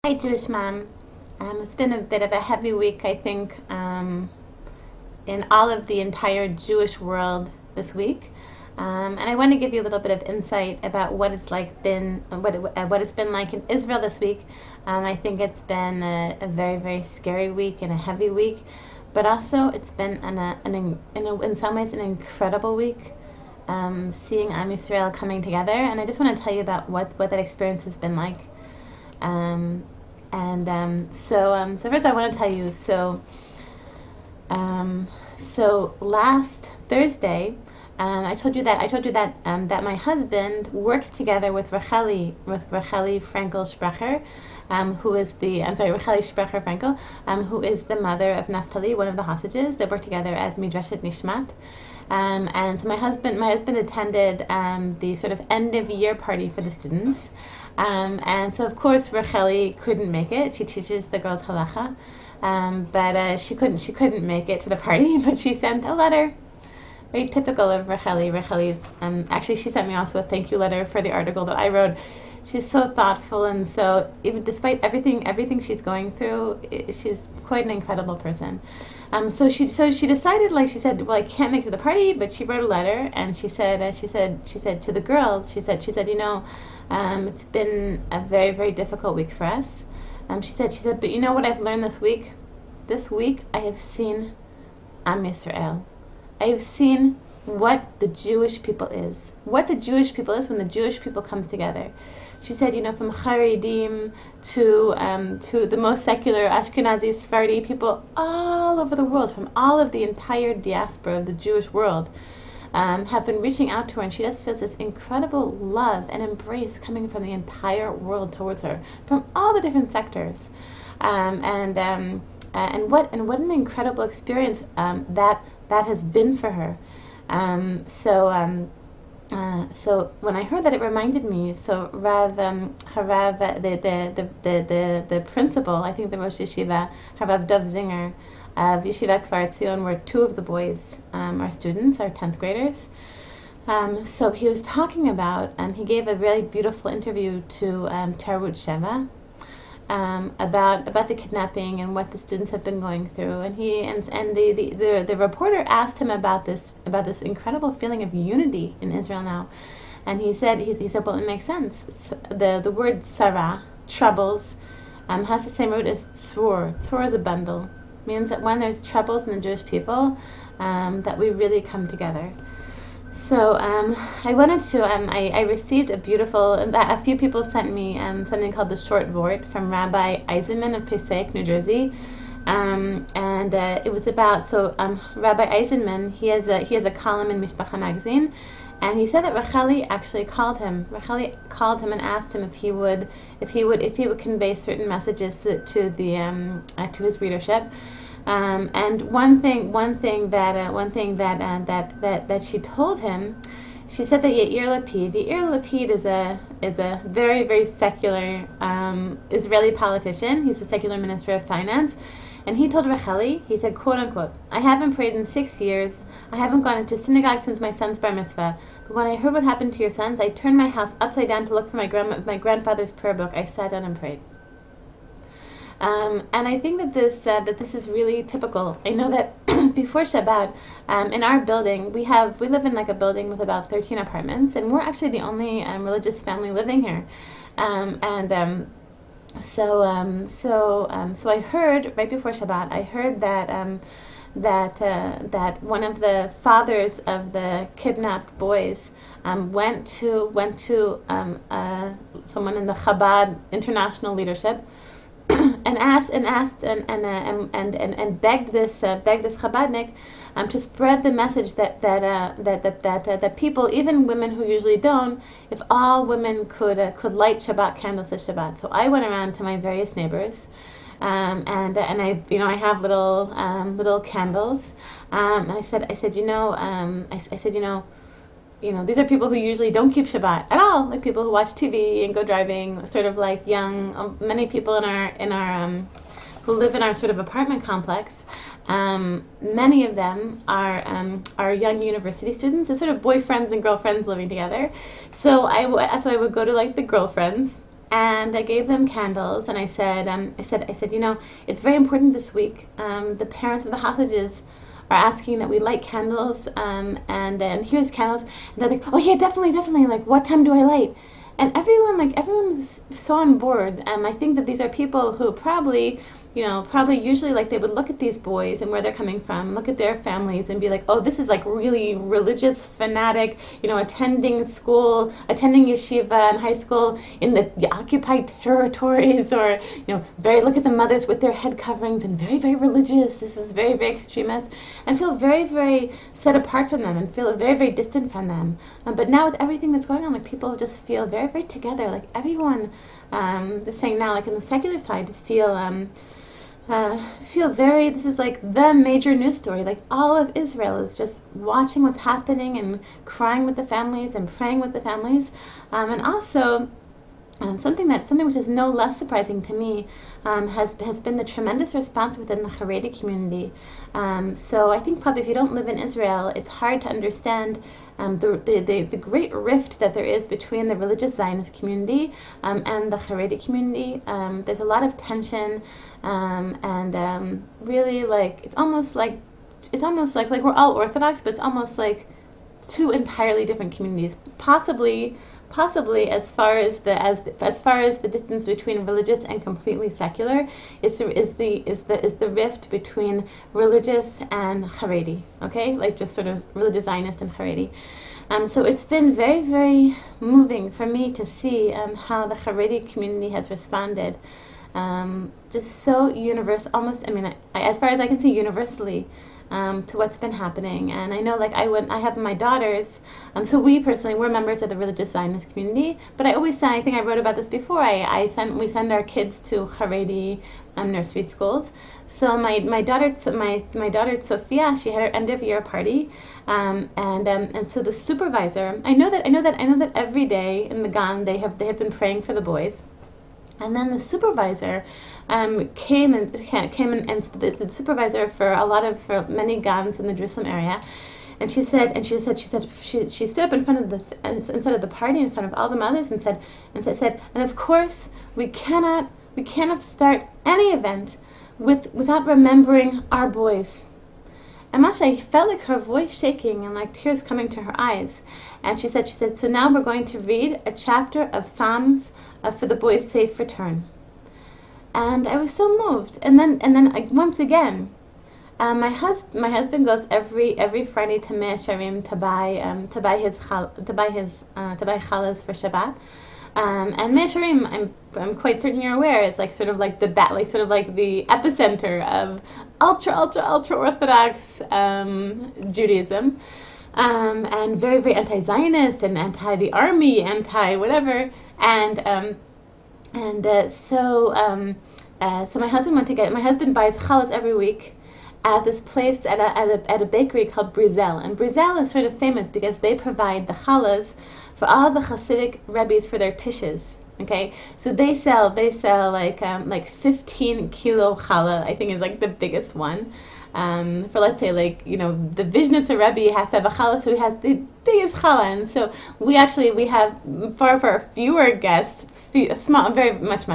Hi, Jewish Mom. It's been a bit of a heavy week, I think, in all of the entire Jewish world this week, and I want to give you a little bit of insight about what what it's been like in Israel this week. I think it's been a very, very scary week and a heavy week, but also it's been in some ways an incredible week. Seeing Am Yisrael coming together, and I just want to tell you about what that experience has been like. So first I want to tell you, so last Thursday, I told you that my husband works together with Racheli Frankel Sprecher, Racheli Sprecher Frankel, who is the mother of Naphtali, one of the hostages. They work together at Midrashet Nishmat. And so my husband attended the sort of end of year party for the students, and so of course Racheli couldn't make it. She teaches the girls halacha, but she couldn't make it to the party. But she sent a letter, very typical of Racheli. Actually, she sent me also a thank you letter for the article that I wrote. She's so thoughtful, and so even despite everything she's going through, she's quite an incredible person. So she decided, like she said, well, I can't make it to the party, but she wrote a letter, and she said to the girls, she said, it's been a very, very difficult week for us. She said, but you know what I've learned this week? This week I have seen Am Yisrael. I have seen what the Jewish people is. What the Jewish people is when the Jewish people comes together. She said, from Haredim to the most secular Ashkenazi Sephardi people all over the world, from all of the entire diaspora of the Jewish world, have been reaching out to her, and she just feels this incredible love and embrace coming from the entire world towards her, from all the different sectors, and what an incredible experience that has been for her. So when I heard that, it reminded me. So the principal, I think the Rosh Yeshiva, Rav Dov Zinger of Yeshiva Kfar Tzion, where two of the boys are students, are 10th graders. So he was talking about, he gave a really beautiful interview to Tarut Sheva, about the kidnapping and what the students have been going through, and the reporter asked him about this incredible feeling of unity in Israel now, and he said, well, it makes sense. The word Sarah, troubles, has the same root as tzur. Tzur is a bundle. It means that when there's troubles in the Jewish people, that we really come together. So I wanted to. I received a few people sent me something called the Short Vort from Rabbi Eisenman of Passaic, New Jersey, and it was about. So Rabbi Eisenman, he has a column in Mishpacha magazine, and he said that Racheli actually called him. Racheli called him and asked him if he would convey certain messages to his readership. And one thing that she told him, she said that Yair Lapid is a very, very secular Israeli politician. He's a secular minister of finance, and he told Racheli, he said, quote unquote, I haven't prayed in 6 years. I haven't gone into synagogue since my son's bar mitzvah. But when I heard what happened to your sons, I turned my house upside down to look for my grandfather's prayer book. I sat down and prayed. And I think that this is really typical. I know that before Shabbat, in our building, we live in like a building with about 13 apartments, and we're actually the only religious family living here. So I heard right before Shabbat, I heard that one of the fathers of the kidnapped boys went to someone in the Chabad international leadership. And begged this Chabadnik to spread the message that people, even women who usually don't, if all women could light Shabbat candles at Shabbat. So I went around to my various neighbors, and I have little candles. I said these are people who usually don't keep Shabbat at all, like people who watch TV and go driving, sort of like young, many people in our who live in our sort of apartment complex. Many of them are young university students, so sort of boyfriends and girlfriends living together. So I would go to like the girlfriends, and I gave them candles, and I said, it's very important this week. The parents of the hostages are asking that we light candles, and here's candles. And they're like, oh yeah, definitely, definitely. Like, what time do I light? And everyone was so on board. I think that these are people who probably usually like they would look at these boys and where they're coming from, look at their families and be like, oh, this is like really religious, fanatic, attending school, attending yeshiva and high school in the occupied territories, or, look at the mothers with their head coverings and very, very religious. This is very, very extremist, and feel very, very set apart from them and feel very, very distant from them. But now with everything that's going on, like people just feel very, very together. Like everyone, just saying now, like in the secular side, feel very, this is like the major news story. Like all of Israel is just watching what's happening and crying with the families and praying with the families. And also, something which is no less surprising to me has been the tremendous response within the Haredi community. So I think probably if you don't live in Israel, it's hard to understand the great rift that there is between the religious Zionist community and the Haredi community. There's a lot of tension, and really like it's almost like we're all Orthodox, but it's almost like two entirely different communities, possibly as far as the distance between religious and completely secular is the rift between religious and Haredi. Okay, like just sort of religious Zionist and Haredi. So it's been very, very moving for me to see how the Haredi community has responded. Just so universal, almost. I mean, as far as I can see, universally. To what's been happening. And I know, like, I have my daughters, so we're members of the religious Zionist community, but I always say, I think I wrote about this before, we send our kids to Haredi nursery schools. So my daughter Sophia, she had her end of year party, and so the supervisor, I know that every day in the Gan they have been praying for the boys. And then the supervisor came and the supervisor for many GANs in the Jerusalem area, and she stood up in front of the party in front of all the mothers and said, and of course we cannot start any event without remembering our boys. And Masha felt like her voice shaking and like tears coming to her eyes. And she said, so now we're going to read a chapter of Psalms for the boys' safe return. And I was so moved. And then once again, my husband goes every Friday to Mea Shearim to buy challahs for Shabbat. And Mea Shearim, I'm quite certain you're aware, is like sort of like the epicenter of ultra Orthodox Judaism, and very, very anti-Zionist and anti the army, anti whatever, so my husband went to get it. My husband buys challahs every week at this place at a bakery called Brizel, and Brizel is sort of famous because they provide the challahs for all the Hasidic rebbes for their tishes. Okay, so they sell like 15 kilo challah, I think is like the biggest one. For let's say the Vizhnitzer Rebbe has to have a challah, so he has the biggest challah, and so we have far fewer guests, very much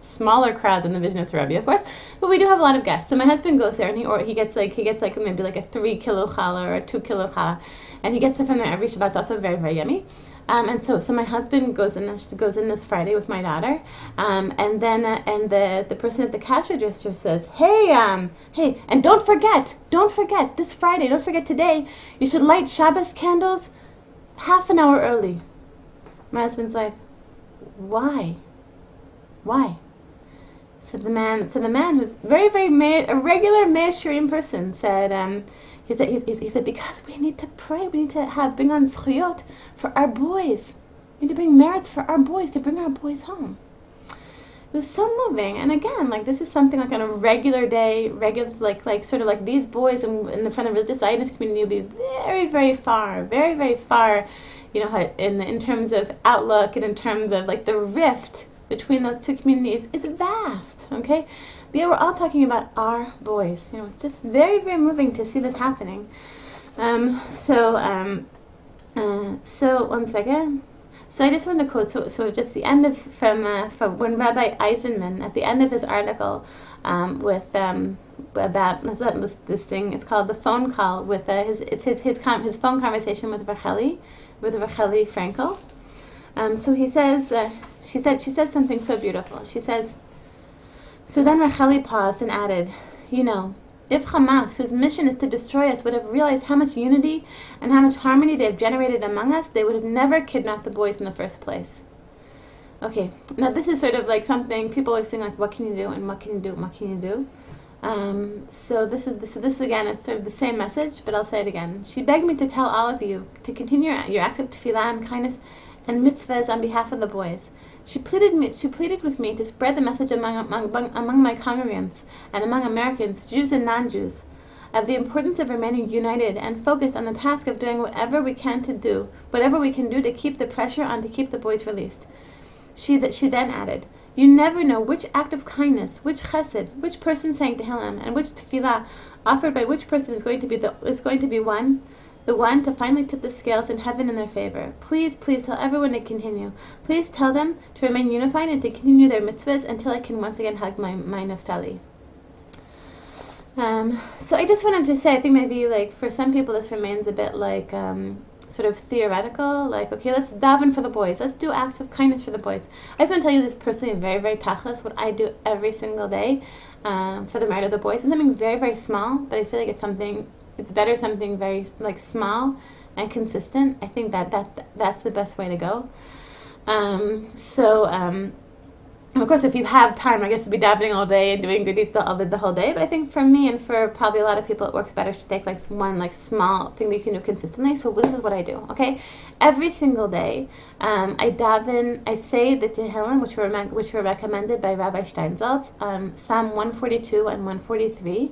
smaller crowd than the Vizhnitzer Rebbe, of course, but we do have a lot of guests. So my husband goes there and he gets maybe like a 3 kilo challah or a 2 kilo challah, and he gets it from there every Shabbat. It's also very, very yummy. And so my husband goes in this Friday with my daughter, and then the person at the cash register says, hey, and don't forget this Friday, don't forget today, you should light Shabbos candles half an hour early. My husband's like, why? So the man who's very, very a regular Mea Shearim person said. He said, because we need to pray, we need to bring on zchuyot for our boys. We need to bring merits for our boys, to bring our boys home. It was so moving. And again, like this is something like on a regular day, sort of like these boys in the front of the religious Zionist community will be very, very far, in terms of outlook and in terms of like the rift between those two communities is vast, okay? But yeah, we're all talking about our boys. It's just very, very moving to see this happening. So 1 second. So I just want to quote, so just the end of, from when Rabbi Eisenman, at the end of his article, about this thing, it's called The Phone Call, with his phone conversation with Racheli Frankel. So he says, she says something so beautiful. She says, so then Racheli paused and added, you know, if Hamas, whose mission is to destroy us, would have realized how much unity and how much harmony they have generated among us, they would have never kidnapped the boys in the first place. Okay, now this is sort of like something people always think, like, what can you do and what can you do and what can you do? So this again, it's sort of the same message, but I'll say it again. She begged me to tell all of you to continue your acts of tefillah and kindness and mitzvahs on behalf of the boys. She pleaded with me to spread the message among my congregants and among Americans, Jews and non-Jews, of the importance of remaining united and focused on the task of doing whatever we can do to keep the pressure on to keep the boys released. She then added, you never know which act of kindness, which chesed, which person saying Tehillim, and which tefillah offered by which person is going to be the one to finally tip the scales in heaven in their favor. Please tell everyone to continue. Please tell them to remain unified and to continue their mitzvahs until I can once again hug my Naftali. So I just wanted to say, I think maybe like for some people this remains a bit like sort of theoretical, like, okay, let's daven for the boys. Let's do acts of kindness for the boys. I just want to tell you this personally, very, very tachlis, what I do every single day for the merit of the boys. It's something very, very small, but I feel like it's better something very like small and consistent. I think that's the best way to go. Of course, if you have time, I guess to be davening all day and doing goodies the whole day. But I think for me and for probably a lot of people, it works better to take like one like small thing that you can do consistently. So this is what I do. Okay, every single day, I daven. I say the Tehillim, which were recommended by Rabbi Steinsaltz, Psalm 142 and 143.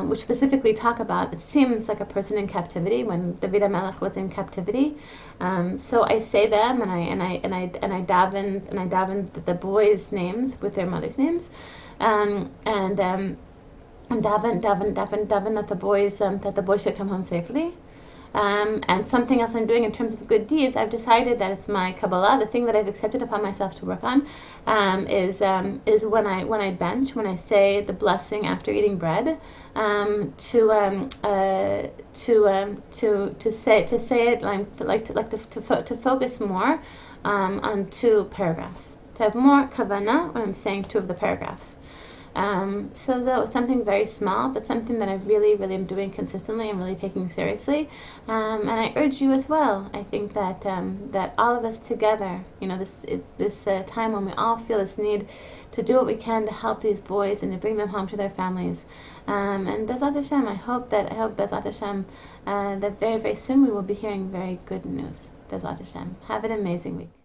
Which specifically talk about, it seems like a person in captivity when David HaMelech was in captivity. So I say them and I daven the boys' names with their mothers' names, and daven that the boys should come home safely. And something else I'm doing in terms of good deeds, I've decided that it's my Kabbalah, the thing that I've accepted upon myself to work on, is when I bench, when I say the blessing after eating bread, to say it to focus more on two paragraphs, to have more kavanah when I'm saying two of the paragraphs. So though it's something very small, but something that I really, really am doing consistently and really taking seriously. And I urge you as well. I think that that all of us together, this time when we all feel this need to do what we can to help these boys and to bring them home to their families. And Bezat Hashem, I hope Bezat Hashem that very, very soon we will be hearing very good news. Bezat Hashem. Have an amazing week.